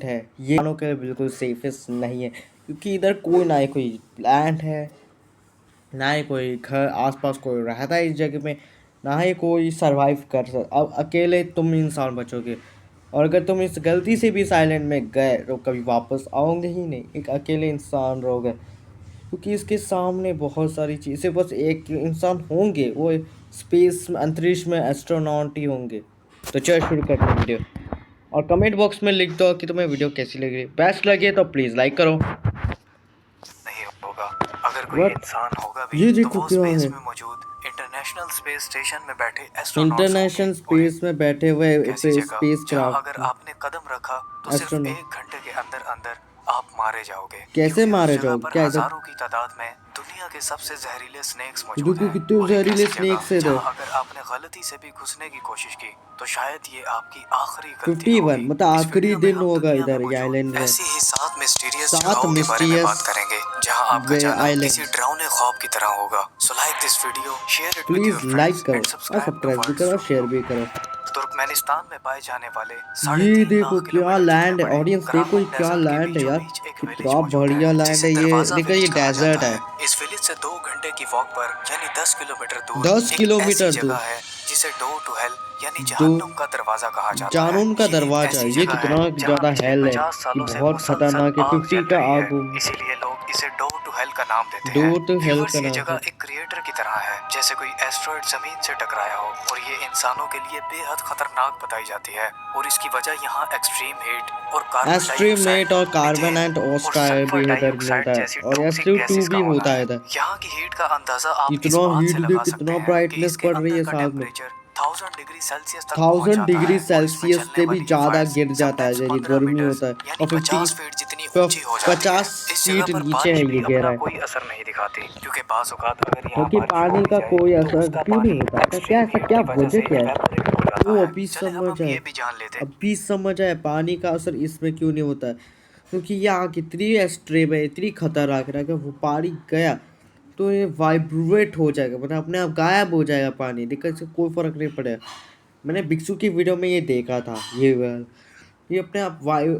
है ये इंसानों के लिए बिल्कुल सेफेस्ट नहीं है, क्योंकि इधर कोई ना ही कोई प्लांट है, ना ही कोई घर आसपास कोई रहता है इस जगह में, ना ही कोई सरवाइव कर सकता। अब अकेले तुम इंसान बचोगे, और अगर तुम इस गलती से भी साइलेंट में गए तो कभी वापस आओगे ही नहीं। एक अकेले इंसान रहोगे, क्योंकि इसके सामने बहुत सारी चीज़ें, बस एक इंसान होंगे, वो स्पेस में अंतरिक्ष में एस्ट्रोनॉट ही होंगे। तो चलो शुरू करते हैं वीडियो, और कमेंट बॉक्स में लिख दो कि तुम्हें वीडियो कैसी लगी। बेस्ट लगे तो प्लीज़ लाइक करो। नहीं होगा। अगर कोई What? इंसान होगा भी ये तो देखो वो क्या स्पेस है, में मौजूद इंटरनेशनल स्पेस स्टेशन में बैठे एस्ट्रोनॉट्स इंटरनेशनल होंगे। और स्पेस में बैठे हुए ऐसी जगह स्पेस जहां अगर क्राफ्ट आपने कदम रखा तो सिर्फ एस्ट्रोनॉट। 1 घंटे के अंदर अंदर आप मारे जाओगे, कैसे क्योंकि उस मारे जगह जाओगे? पर क्या इधर हजारों की तादाद में दुनिया के सबसे जहरीले स्नेक्स मौजूद देखो हैं। कितने और एक जहरीले ऐसी स्नेक्स जगह है इधर। जहां अगर आपने गलती से भी घुसने की कोशिश की तो शायद ये आपकी आखिरी गलती 51 होगी। मतलब इस आखिरी वीडियो में दिन हम होगा दुनिया में इधर ये आइलैंड मौजूद में। ऐसी ही 7 मिस्टीरियस 7 जगहों के बारे में बात मिस्टीरियस करेंगे जहां आपका वे जाना आइलैंड। किसी डरावने ख्वाब की तरह होगा। So like this video, share it with your please friends like करो एंड और सब्सक्राइब टू सब्सक्राइब भी वर्ड्स करो और फ्रॉम शेयर यू। भी करो। तुर्कमेनिस्तान में पाए जाने वाले ये 3.5 देखो लाख क्या किलोमीटर जितने लैंड है बड़े ऑडियंस, देखो ये करामन क्या डेजर्ट के लैंड है बीचों यार, बीच एक विलेज कितना मौजूद है बढ़िया लैंड जिसे है ये। दरवाजा देखो विलेज ये कहा डेजर्ट जाता है, है। इस विलेज से 2 घंटे की वॉक पर यानी 10 किलोमीटर दूर 10 एक ऐसी किलोमीटर दूर। जगह है जिसे डोर टू हेल यानी दो जहन्नुम का दरवाजा कहा जाता है। जानून का ये एक दरवाजा, ऐसी ये जगह है कितना जहाँ ज्यादा पिछले हेल है, 50 ये सालों से बहुत मुसलसल खतरनाक है। आग 50 जल का रही है, आग बम। इसीलिए लोग इसे डोर टू हेल का नाम देते हैं। डोर टू हेल व्यूअर्स, का ये नाम है। जगह एक क्रिएटर की तरह है, जैसे कोई एस्ट्रॉयड जमीन से टकराया हो, और ये इंसानों के लिए बेहद खतरनाक बताई जाती है। और इसकी वजह यहाँ एक्सट्रीम हीट और कार्बन एस्ट्रीम डाइऑक्साइड, नेट और कार्बन मीथेन एंड और ऑस्टायर सल्फर भी इधर डाइऑक्साइड मिलता है, जैसी और टॉक्सिक SO2 गैसेस भी का होना होता है है। इधर। यहाँ की हीट का अंदाजा आप इस इतना बात हीट से देख, लगा सकते कितना हैं कि ब्राइटनेस इसके बढ़ रही अंदर है का साथ में। टेम्परेचर 1000 डिग्री सेल्सियस तक पहुंच 1000 जाता डिग्री है। और इसमें सेल्सियस चलने से भी वाली ज़्यादा फायर्स गिर जाता है समटाइम्स जब ये 15 गर्मी मीटर्स होता है, यानी और 50 फीट जितनी ऊंची हो जाती है। 50 इस जगह फीट पर नीचे बारिश है भी ये गिरा अपना है। कोई असर नहीं दिखाती, क्योंकि बाज़ औक़ात अगर यहाँ क्योंकि बारिश हो पानी भी का जाए कोई तो असर उसका क्यों नहीं पानी होता, ऐसा क्या, एक्सट्रीम ऐसा हीट क्या की वजह वजह से क्या है? इवेपोरेट हो वो जाता है। अभी चले अब समझ हम आए, ये भी जान लेते हैं। अभी समझ आए पानी का असर इसमें क्यों नहीं होता है। क्योंकि ये आग इतनी एक्सट्रीम है, इतनी खतरनाक है, अगर वो पानी गया तो ये वाइब्रेट हो जाएगा, मतलब अपने आप गायब हो जाएगा पानी, दिक्कत से कोई फर्क नहीं पड़ेगा। मैंने बिक्सू की वीडियो में ये देखा था, ये अपने आप वायु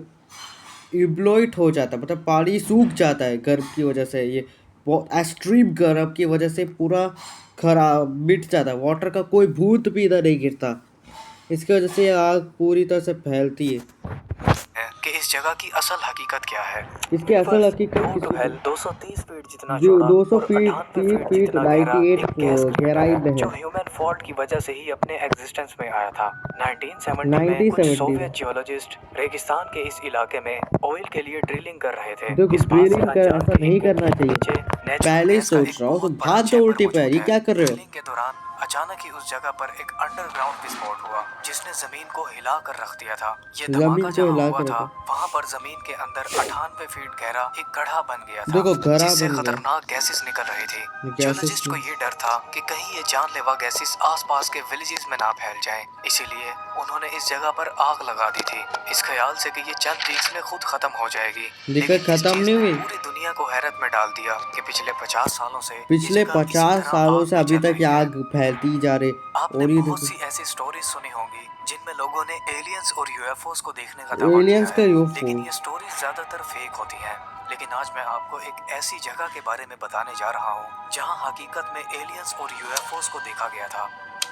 इब्लोइट हो जाता है, मतलब पानी सूख जाता है गर्म की वजह से। ये बहुत एक्सट्रीम गर्म की वजह से पूरा खराब मिट जाता है, वाटर का कोई बूंद भी इधर नहीं गिरता। इसकी वजह से ये आग पूरी तरह से फैलती है। कि इस जगह की असल हकीकत क्या है। इसकी असल हकीकत डोर टू किसी हेल को 230 फीट जितना जो चौड़ा 200 और फीट 98 30 फीट फीट जितना गहरा 98 एक गैस क्रेटर गहराई है, में है। जो ह्यूमन फॉल्ट की वजह से ही अपने एग्जिस्टेंस में आया था। 1970 में कुछ 1970 में सोवियत जियोलॉजिस्ट रेगिस्तान के इस इलाके में ऑयल के लिए ड्रिलिंग कर रहे थे। देखो इस बात से ड्रिलिंग कर, अनजान ऐसा कि नहीं इनके करना ठीक चाहिए। नीचे नेचुरल पहले ही गैस का सोच एक रहा हूँ तो बहुत बड़ा भाग दो चैम्बर उल्टी पैर, मौजूद ये है। क्या कर रहे हो? ड्रिलिंग के दौरान अचानक ही उस जगह पर एक अंडरग्राउंड विस्फोट हुआ जिसने जमीन को हिला कर रख दिया था। ये धमाका जमीन को जहाँ हिला हुआ कर था रखा, वहाँ पर जमीन के अंदर 98 फीट गहरा एक गड्ढा बन गया था, देखो घड़ा जिससे बन गया। खतरनाक गैसेस निकल रही थी। गैसेस जियोलॉजिस्ट को ये डर था कि कहीं ये जानलेवा गैसेस आसपास के विलेजेस में ना फैल जाएं, इसीलिए उन्होंने इस जगह पर आग लगा दी थी, इस ख्याल से कि ये चंद वीक्स में खुद खत्म हो जाएगी। दिक्कत लेकिन इस खत्म चीज नहीं ने हुई। पूरी दुनिया को हैरत में डाल दिया कि पिछले 50 सालों से ये पिछले जगह इसी 50 तरह सालों आग से में अभी जल तक रही है। आग फैलती जा रही, आपने और ये बहुत देखो सी ऐसी स्टोरीज सुनी होंगी जिनमें लोगों ने एलियंस और यूएफओस को देखने का दावा किया एलियंस का है, यूएफओ। लेकिन ये स्टोरीज ज्यादातर फेक होती हैं। लेकिन आज मैं आपको एक ऐसी जगह के बारे में बताने जा रहा हूँ जहाँ हकीकत में एलियंस और यूएफओस को देखा गया था।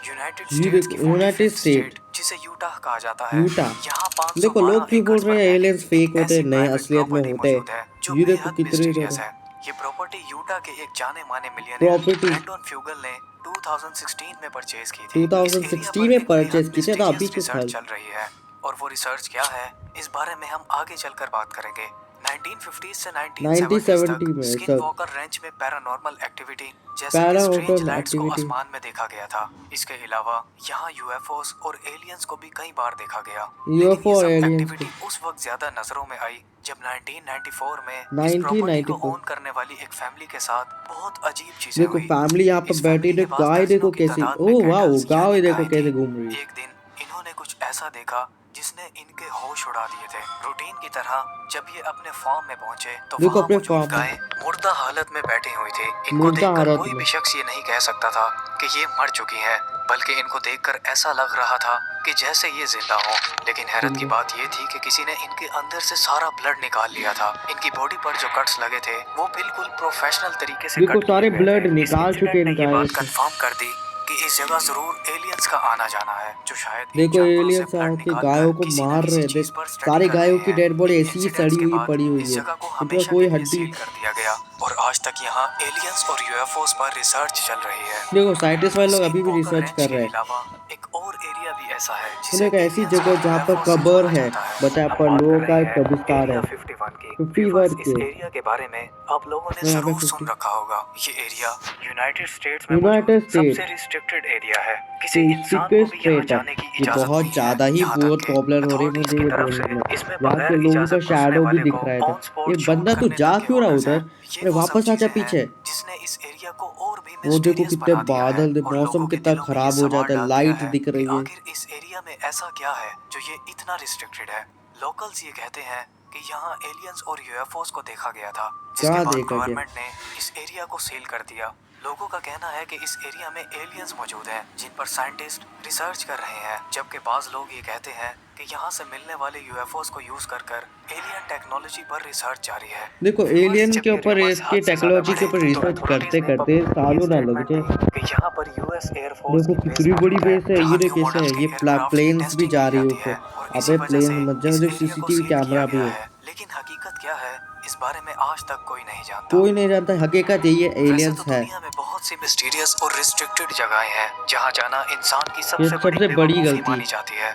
यूनाइटेड ये स्टेट्स की देखो यूनाइटेड 45th स्टेट, स्टेट जिसे यूटाह कहा जाता है, यूटा। यहाँ देखो लोग 512 क्यों बोल एकड़ रहे पर हैं फैली एलियंस फेक एक होते हैं, ऐसी नहीं प्राइवेट असलियत में प्रॉपर्टी होते मौजूद हैं। है जो ये देखो बेहद कितने मिस्टीरियस ज्यादा है। ये प्रॉपर्टी यूटा के एक जाने माने मिलियनेयर प्रॉपर्टी ब्रेंडन फ्यूगल ने 2016 में परचेज की थी। इस एरिया 2016 पर में एक परचेज बेहद की थी, तो अभी मिस्टीरियस क्यों रिसर्च फैल? चल रही है, और वो रिसर्च क्या है इस बारे में हम आगे चलकर बात करेंगे। 1950 से 1970 तक 1970 में स्किन सब वॉकर रेंज में पैरानॉर्मल एक्टिविटी जैसे कि स्ट्रेंज पैरानॉर्मल लाइट्स को एक्टिविटी। आसमान में देखा गया था। इसके अलावा यहाँ यूएफओस और एलियंस को भी कई बार देखा गया, लेकिन यूएफओ ये और सब एलियंस एक्टिविटी उस वक्त ज्यादा नजरों में आई जब 1994 में इस प्रॉपर्टी को 1994। ओन करने वाली एक फैमिली के साथ बहुत अजीब चीजें देखो हुई। फैमिली यहाँ पर इस बैठी, फैमिली के देखो पास गाय दर्जनों देखो की कैसे, तादाद में ओ वाह कैटल्स गाय यानी देखो गायें कैसे थी। घूम रही है। एक दिन इन्होंने कुछ ऐसा देखा जिसने इनके होश उड़ा दिए थे। रूटीन की तरह जब ये अपने फार्म में पहुंचे तो देखो वहाँ अपने मौजूद फार्म में गायें मुर्दा हालत में बैठी हुई थी। इनको मुर्दा देखकर हालत कोई में। भी शख्स ये नहीं कह सकता था कि ये मर चुकी है, बल्कि इनको देखकर ऐसा लग रहा था कि जैसे ये जिंदा हो। लेकिन हैरत की बात ये थी कि किसी ने इनके अंदर से सारा ब्लड निकाल लिया था। इनकी बॉडी पर जो कट्स लगे थे वो बिल्कुल प्रोफेशनल तरीके से देखो कट सारे किए गए ब्लड थे। इस निकाल चुके इंसिडेंट ने इनका ये बात ऐसे। कंफर्म कर दी कि इस जगह जरूर एलियंस का आना जाना है, जो शायद इन देखो जानवरों से एलियंस ब्लड आके निकाल गायों कर को किसी न मार किसी रहे। चीज देख पर स्टडी सारी कर गायों रहे की हैं। डेड बॉडी इन ऐसी ही इंसिडेंट्स सड़ी के हुई बाद पड़ी हुई इस है, जगह को इनका हमेशा कोई के लिए हड्डी। सील कर दिया गया और आज तक यहाँ एलियंस और यूएफओस पर रिसर्च चल रही है। देखो साइंटिस्ट वाले लोग अभी भी स्किनवॉकर रिसर्च रेंज कर के रहे हैं। अलावा एक और एरिया भी ऐसा है मतलब जिसे एक ऐसी एलियंस जगह और जहाँ पर यूएफओ से कब्र जोड़ा है, जाता है। बताया हम पर बात लोगों कर का रहे एक हैं कब्रिस्तान एरिया है 51 की। 50 व्यूअर्स इस के। एरिया के बारे में आप लोगों ने यहाँ पे जरूर सुन 50 रखा होगा। ये एरिया यूनाइटेड स्टेट्स में मौजूद यूनाइटेड सबसे स्टेट रिस्ट्रिक्टेड एरिया है। किसी इंसान को सीक्रेट भी यहाँ स्टेट है। जाने की ये इजाजत बहुत नहीं है। ज़्यादा ही यहाँ तक बहुत कि प्रॉब्लम हो रही है अथॉरिटीज मुझे की ये तरफ बोलने से में। इसमें यहाँ के बगैर लोगों का इजाजत घुसने शैडो भी वाले दिख को रहा है इधर। ऑन स्पॉट एक शूट बंदा तू करने जा तक के क्यों रहा ऑर्डर्स हैं। उधर? ये अरे वो सब वापस आजा चीजें हैं पीछे। जिसने इस एरिया को और भी वो देखो मिस्टीरियस कितने बना दिया है बादल, और मौसम लोगों के कितना दिलों में ये खराब हो सवाल जाता है, डाल दिया लाइट है दिख कि रही है। आखिर इस एरिया में ऐसा क्या है जो ये इतना रिस्ट्रिक्टेड है। लोकल्स ये कहते हैं कि यहाँ एलियंस और यूएफओस को देखा गया था, जिसके क्या बाद देखा गया? गवर्नमेंट ने इस एरिया को सील कर दिया। लोगों का कहना है कि इस एरिया में एलियंस मौजूद हैं जिन पर साइंटिस्ट रिसर्च कर रहे हैं, जबकि बाज लोग ये कहते हैं कि यहाँ से मिलने वाले यूएफओस को यूज कर एलियन टेक्नोलॉजी पर रिसर्च जारी है। देखो एलियन के ऊपर, इसके टेक्नोलॉजी के ऊपर रिसर्च करते करते सालों ना लग जाए। कि यहाँ पर यूएस एयरफोर्स देखो की बेस कितनी बड़ी मौजूद है बेस है, जहाँ ये न्यू कैसे मॉडल्स है, के ये एयरक्राफ्ट की प्लेन्स भी टेस्टिंग जा की रही है जाती है ऊपर। और इसी अबे वजह प्लेन से मत जाओ, इस जो एरिया को सीसीटीवी सील किया कैमरा भी गया है। है। लेकिन हकीकत क्या है इस बारे में आज तक कोई नहीं जानता। कोई नहीं जानता हकीकत, यही है वैसे एलियंस तो है। दुनिया में बहुत सी मिस्टीरियस और रिस्ट्रिक्टेड जगहें हैं जहाँ जाना इंसान की ये सबसे बड़ी सबसे बड़ी बेवकूफ़ी गलती, मानी जाती है।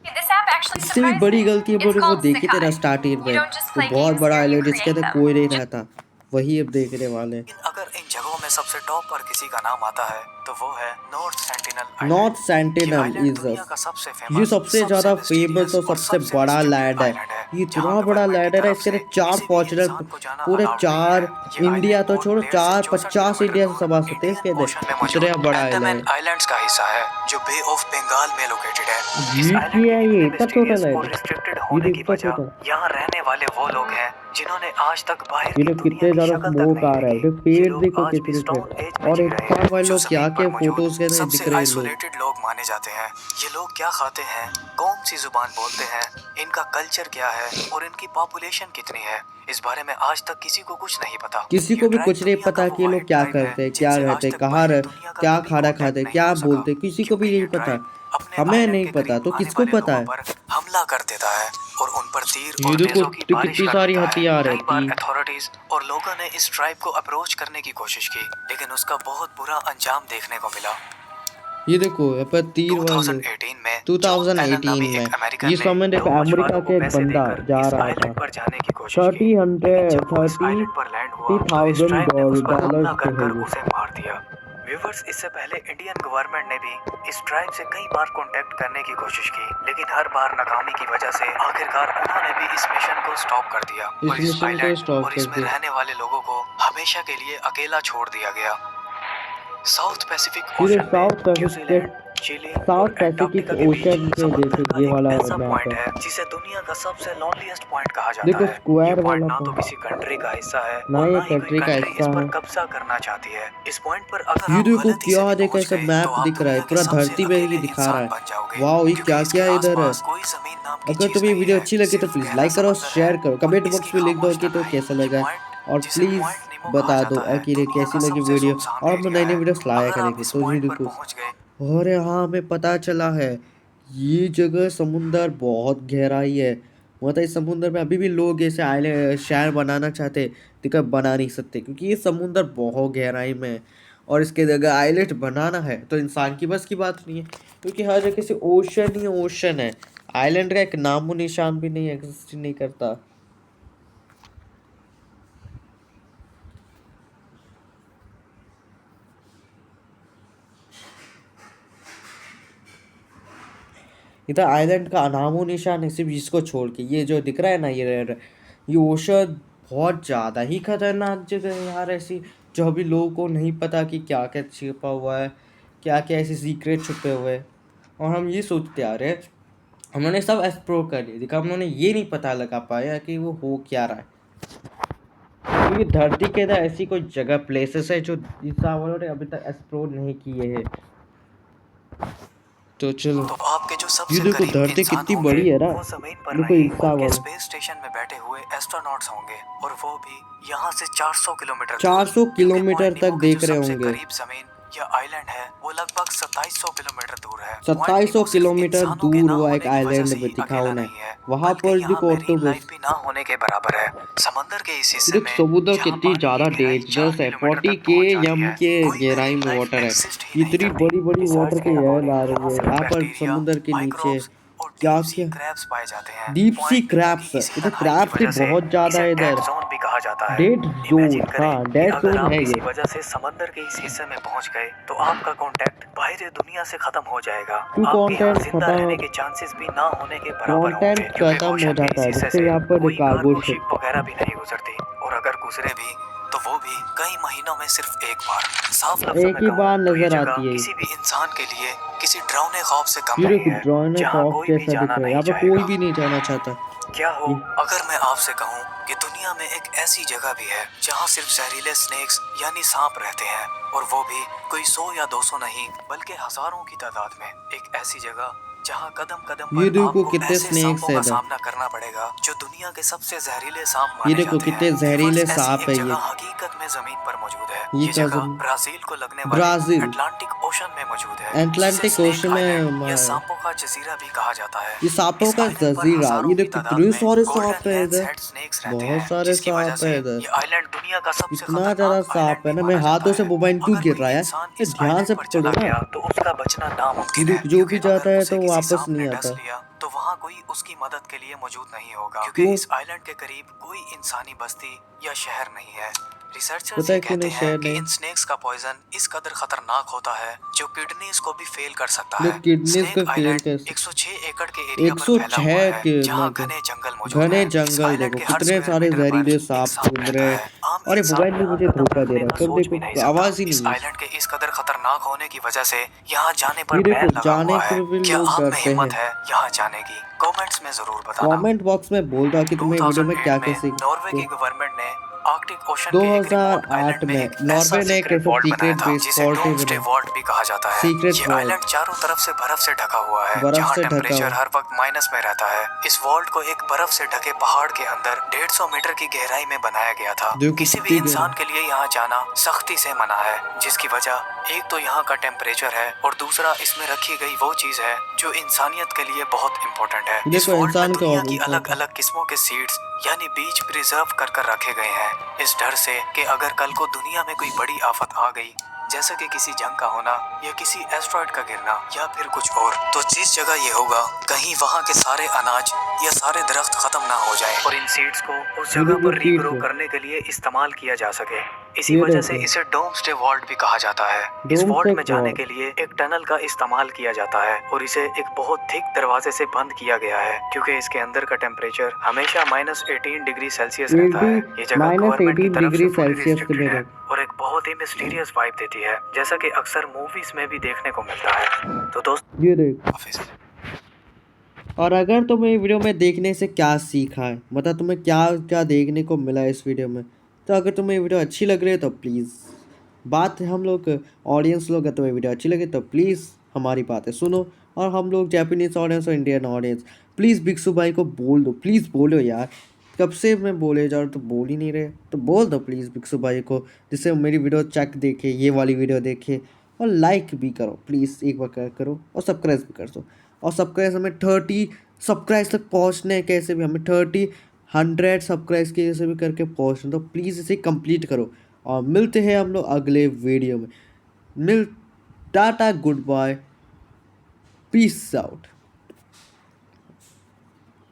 This app actually इससे भी surprised बड़ी me. गलती है It's वो called देखी तेरा Sakai. स्टार्टिंग You में। don't just वो play बहुत games बड़ा there, you आइलैंड जिसके create अंदर them. कोई नहीं रहता, वही अब देखने वाले। लेकिन अगर इन जगहों में सबसे टॉप पर किसी का नाम आता है तो वो है north sentinel north sentinel island. Is दुनिया का सबसे ये फेमस, सबसे ज्यादा फेमस और सबसे बड़ा लैंड है। ये इतना बड़ा लैंड है, इसके अंदर 4 फॉर्चूनर, पूरे 4 इंडिया तो छोड़ो, 450 इंडिया से सभा सकते हैं इसके अंदर। इतना बड़ा आइलैंड है। आइलैंड्स का हिस्सा है जो बे ऑफ बंगाल में लोकेटेड है। इस ये आइलैंड क्या है? के ये इतने इतना छोटा मिस्टीरियस लैंड और है, रिस्ट्रिक्टेड ये होने तो की इतना वजह छोटा। यहाँ रहने वाले वो लोग हैं जिन्होंने आज तक बाहर की ये लोग दुनिया कितने की ज्यादा शक्ल तक स्मोक नहीं आ रहा है, देखी। देख पेड़ ये लोग देखो आज भी कितने स्टोन थे। एज में और जी एक रहे साथ हैं, वाले जो लोग क्या जमीन क्या पर मौजूद फोटोज के सबसे दिख रहे हैं लोग। आइसोलेटेड लोग माने जाते हैं। ये लोग क्या खाते हैं, कौन सी जुबान बोलते हैं, इनका कल्चर क्या है और इनकी पॉपुलेशन कितनी है, इस बारे में आज तक किसी को कुछ नहीं पता। किसी को भी कुछ नहीं पता कि ये लोग क्या करते हैं, क्या रहते हैं, कहाँ रह, क्या खाना खाते हैं, क्या बोलते हैं, किसी को भी नहीं पता। हमें नहीं पता तो किसको पता है? हमला कर देता है और उन पर तीर ये और देखो नेज़ों की बारिश कितनी कर सारी देता है। हथियार है। कई बार अथॉरिटीज और लोगों ने इस ट्राइब को अप्रोच करने की कोशिश की, लेकिन उसका बहुत बुरा अंजाम देखने को मिला। ये देखो यहाँ पर तीर वाले 2018 में 2018 में ये समय देखो अमेरिका के एक बंदा जा रहा था, पर जाने की कोशिश की, 30,000 पर लैंड हुआ तो इस ट्राइब ने उस पर हमला $30,000 कर थे। उसे मार दिया। व्यूवर्स, इससे पहले इंडियन गवर्नमेंट ने भी इस ट्राइब से कई बार कांटेक्ट करने की कोशिश की, लेकिन हर बार नाकामी की वजह से आखिरकार उन्होंने भी इस मिशन को स्टॉप कर दिया और इस आइलैंड और इसमें रहने वाले लोगों को हमेशा के लिए अकेला छोड़ दिया गया। साउथ पैसिफिक ओशन में न्यूजीलैंड, चिली और अंटार्कटिका के बीच समुद्र का ये एक वाला ऐसा मैप पॉइंट है। है जिसे दुनिया का सबसे लोनलीएस्ट पॉइंट कहा जाता देखो है। स्क्वायर ये पॉइंट वाला ना तो पॉइंट, किसी कंट्री का हिस्सा है ना और ये ना ही कोई कंट्री का कंट्री इस हिस्सा पर है। कब्जा करना चाहती है। इस पॉइंट पर अगर ये आप देखो गलती से क्या भी देखो पहुंच ऐसा गए मैप तो आप दिख रहा है, दुनिया के पूरा सबसे धरती में ही अकेले दिखा रहा इंसान है। बन जाओगे। वाओ, ये क्योंकि क्या इसके क्या इधर है। आसपास कोई जमीन नाम की अगर चीज तुम्हें ये नहीं वीडियो है, अच्छी लगी तो सिर्फ प्लीज गहरा लाइक करो, समंदर शेयर है करो, और कमेंट बॉक्स इसकी में लिख दो खामोश कि तो तन्हाई। कैसा ये लगा, पॉइंट और जिसे प्लीज पॉइंट नीमो कहा बता दो जाता है, कि दुनिया कैसी का लगी सबसे वीडियो, सुनसान और मैं एरिया नई नई है। वीडियोस लाया अगर आप करेंगे। इस तो ये पॉइंट पर देखो, पहुंच गए और हाँ हमें पता चला है ये जगह समुंदर बहुत गहराई है। मतलब इस समुंदर में अभी भी लोग ऐसे आइलैंड शहर बनाना चाहते, लेकिन बना नहीं सकते क्योंकि ये समुंदर बहुत गहराई में है। और इसके जगह आइलैंड बनाना है तो इंसान की बस की बात नहीं है, क्योंकि हर जगह से ओशन ही ओशन है। आइलैंड का एक नामो निशान भी नहीं एग्जिस्ट नहीं करता। इधर आइलैंड का नामो निशान है सिर्फ इसको छोड़ के। ये जो दिख रहा है ना, ये ओशन बहुत ज़्यादा ही खतरनाक जगह है यार ऐसी, जो अभी लोगों को नहीं पता कि क्या क्या छिपा हुआ है, क्या क्या ऐसे सीक्रेट छुपे हुए हैं। और हम ये सोचते आ रहे हैं, हमने सब एक्सप्लोर कर लिया, देखा हमने ये नहीं पता लगा पाया कि वो हो क्या रहा है। क्योंकि धरती के अंदर ऐसी कोई जगह प्लेसेस है जो इंसान वालों ने अभी तक एक्सप्लोर नहीं किए हैं। तो चलो, तो आपके जो ये सबसे देखो करीब धरती इंसान कितनी होंगे, बड़ी है ना, वो जमीन पर देखो नहीं हिसाब बल्कि वाला स्पेस स्टेशन में बैठे हुए एस्ट्रोनॉट्स होंगे, और वो भी यहाँ से 400 किलोमीटर 400 दूर, किलोमीटर क्योंकि तक पॉइंट नीमो देख के रहे जो सबसे होंगे। करीब जमीन या आइलैंड है वो लगभग 2700 किलोमीटर दूर है। पॉइंट 2700 नीमो सिर्फ किलोमीटर इंसानों के दूर ना वो एक होने की वजह आइलैंड से में ही दिखा अकेला उन्हें, नहीं है, वहां बल्कि पर यहाँ देखो मेरीन लाइफ ऑक्टोपस। भी ना होने के बराबर है। समंदर के इस हिस्से देख में समुद्र जहाँ कितनी पानी ज्यादा की गहराई 4 डेंजरस है, किलोमीटर 40 तक के पहुंच जाती एम है, के कोई गहराई मेरीन में लाइफ वाटर है। एग्जिस्ट ही नहीं इतनी करती। बड़ी बड़ी वाटर रिसर्च के के ये ला अकॉर्डिंग यहाँ रही है, सिर्फ यहाँ पर बैक्टीरिया, समुद्र के नीचे माइक्रोब्स और क्या डीप सी क्या क्रैब्स पाए जाते हैं। डीप सी पॉइंट नीमो क्रैब्स, की इसी इधर तन्हाई की क्रैब्स भी वजह से बहुत ज्यादा इसे है डेड इधर। जोन भी कहा जाता है। डेड इमेजिन जोन, करें हाँ कि डेड अगर जोन आप है किसी ये। वजह से समंदर के इस हिस्से में पहुंच गए तो आपका कांटेक्ट बाहरी दुनिया से खत्म हो जाएगा। क्यों आपके यहाँ कंटेंट जिंदा रहने के खत्म, चांसेस भी ना होने के बराबर होंगे, कंटेंट क्योंकि खत्म हो ओशन के जाता इस है। हिस्से जैसे से यहाँ पर कोई कार्गो कार्गो शिप, शिप वगैरह भी नहीं गुजरती, और अगर गुजरे भी तो वो भी कई महीनों में सिर्फ एक बार। साफ लफ्जों एक में ही कहूँ बार तो ये नजर जगह आती है। किसी भी इंसान के लिए किसी डरावने खौफ से कम ये नहीं देखो है, ड्रोन जहाँ ऑफ कोई भी जैसा दिख जाना रहा है, नहीं यहाँ पर कोई चाहेगा। भी नहीं जाना चाहता। क्या हो ये अगर मैं आपसे कहूँ कि दुनिया में एक ऐसी जगह भी है जहाँ सिर्फ जहरीले स्नेक्स यानी सांप रहते हैं, और वो भी कोई 100 या 200 नहीं बल्कि हजारों की तादाद में। एक ऐसी जगह जहाँ कदम कदम ये पर देखो आपको कितने ऐसे स्नेक्स सांपों है का इधर, सामना करना पड़ेगा जो दुनिया के सबसे जहरीले सांप ये माने देखो जाते हैं। कितने जहरीले रिवर्स ऐसी सांप एक है जगह ये। हकीकत में जमीन पर मौजूद है। ये ये क्या जगह जमीन, ब्राजील को लगने वाले ब्राजील, अटलांटिक ओशन में मौजूद है, जिसे अटलांटिक स्नेक ओशन आइलैंड या में। सांपों का जजीरा भी कहा जाता है। ये सांपों इस का आइलैंड पर जजीरा, हजारों ये की देखो तादाद कितने में सारे सांप गोल्डन है लेंस इधर, हेड स्नेक्स रहते बहुत हैं, सारे जिसकी वजह सांप से है इधर। ये आइलैंड दुनिया का सबसे इतना ज्यादा खतरनाक आइलैंड सांप है भी ना, माना मेरे जाता हाथों से है। मोबाइल क्यों अगर गिर कोई रहा है, इंसान ये इस ध्यान आइलैंड से पर पकड़ो चला ना। गया तो उसका बचना ये नामुमकिन है, देखो जो क्योंकि भी जाता अगर है उसे तो किसी वापस सांप नहीं ने आता। डस लिया तो वहाँ कोई उसकी मदद के लिए मौजूद नहीं होगा, क्योंकि क्यों, इस आइलैंड के करीब कोई इंसानी बस्ती या शहर नहीं है। रिसर्चर्स पता ये है क्यों कहते नहीं, हैं शहर कि नहीं। इन स्नेक्स का पॉइजन इस कदर खतरनाक होता है जो किडनीज को भी फेल कर सकता जो है। किडनीज स्नेक को फेल आइलैंड कर, 106 एकड़ के एरिया पर फैला हुआ 106 है, के जहाँ ना के घने जंगल मौजूद घने है। इस जंगल, आइलैंड देखो के हर कितने स्क्वायर सारे मीटर पर जहरीले एक सांप सांप घूम रहता रहे है। हैं। आम अरे इंसान मोबाइल भी यहाँ मुझे कदम धोखा दे रखने रहा का है, कब सोच भी नहीं देखो सकता। आवाज ही इस नहीं है। आइलैंड के इस कदर खतरनाक होने की वजह से यहाँ जाने पर ये बैन देखो लगा जाने हुआ है। पर भी क्या लोग आप में डरते हिम्मत हैं। है यहाँ जाने की? कमेंट्स में जरूर बताना। कमेंट बॉक्स में बोल दो कि तुम्हें वीडियो में 2008 क्या में क्या नॉर्वे की सीखते। गवर्नमेंट ने आर्कटिक ओशन के एक रिमोट 2008 आइलैंड में में एक ऐसा नॉर्वे ने एक सीक्रेट ऐसा वॉल्ट बनाया सीक्रेट था बेस जिसे वॉल्ट डूम्सडे वॉल्ट भी कहा जाता है। सीक्रेट ये आइलैंड वॉल्ट चारों तरफ से बर्फ से ढका हुआ है, बर्फ जहाँ से ढका टेम्परेचर हुआ। हर वक्त माइनस में रहता है। इस वॉल्ट को एक बर्फ से ढके पहाड़ के अंदर 150 मीटर की गहराई में बनाया गया था। देखो किसी भी कितनी इंसान गहरी, के लिए यहाँ जाना सख्ती से मना है, जिसकी वजह एक तो यहाँ का टेम्परेचर है और दूसरा इसमें रखी गई वो चीज है जो इंसानियत के लिए बहुत इंपॉर्टेंट है। इस देखो वॉल्ट में इंसान का दुनिया की इंसान अलग का अलग किस्मों के सीड्स यानी बीज प्रिजर्व कर रखे गए हैं, इस डर से कि अगर कल को दुनिया में कोई बड़ी आफत आ गई, जैसे कि किसी जंग का होना या किसी एस्ट्रॉइड का गिरना या फिर कुछ और, तो जिस जगह ये होगा कहीं वहाँ के सारे अनाज या सारे दरख्त खत्म ना हो जाए और इन सीड्स को उस जगह पर रीग्रो करने के लिए इस्तेमाल किया जा सके। इसी वजह से इसे डोम्सडे वॉल्ट भी कहा जाता है। इस वॉल्ट में जाने के लिए एक टनल का इस्तेमाल किया जाता है और इसे एक बहुत थिक दरवाजे से बंद किया गया है, क्योंकि इसके अंदर का टेम्परेचर हमेशा -18 डिग्री सेल्सियस रहता है। ये जगह गवर्नमेंट की तरफ से फुली रिस्ट्रिक्टेड है और एक बहुत ही मिस्टीरियस वाइब देती है, जैसा कि अक्सर मूवीज में भी देखने को मिलता है। तो दोस्तों ये देख, और अगर तुम्हें वीडियो में देखने से क्या सीखा है, मतलब तुम्हें क्या क्या देखने को मिला इस वीडियो में, तो अगर तुम्हें वीडियो अच्छी लग रही है तो प्लीज़, बात हम लोग ऑडियंस लोग, तुम्हें वीडियो अच्छी लगे तो प्लीज़ हमारी बातें सुनो। और हम लोग जापानीज़ ऑडियंस और इंडियन ऑडियंस, प्लीज़ बिक्सू भाई को बोल दो, प्लीज़ बोलो यार, कब से मैं बोले जा रहा तो बोल ही नहीं रहे, तो बोल दो प्लीज़ बिक्सू भाई को, जिससे मेरी वीडियो चेक देखे, ये वाली वीडियो देखे, और लाइक भी करो प्लीज़, एक बार करो, और सब्सक्राइब भी कर दो। और सब्सक्राइब हमें 30 सब्सक्राइब तक पहुँचने हैं, कैसे भी हमें 100 सब्सक्राइब के जैसे भी करके पहुँचना, तो प्लीज़ इसे कंप्लीट करो। और मिलते हैं हम लोग अगले वीडियो में। टाटा, गुड बाय, पीस आउट।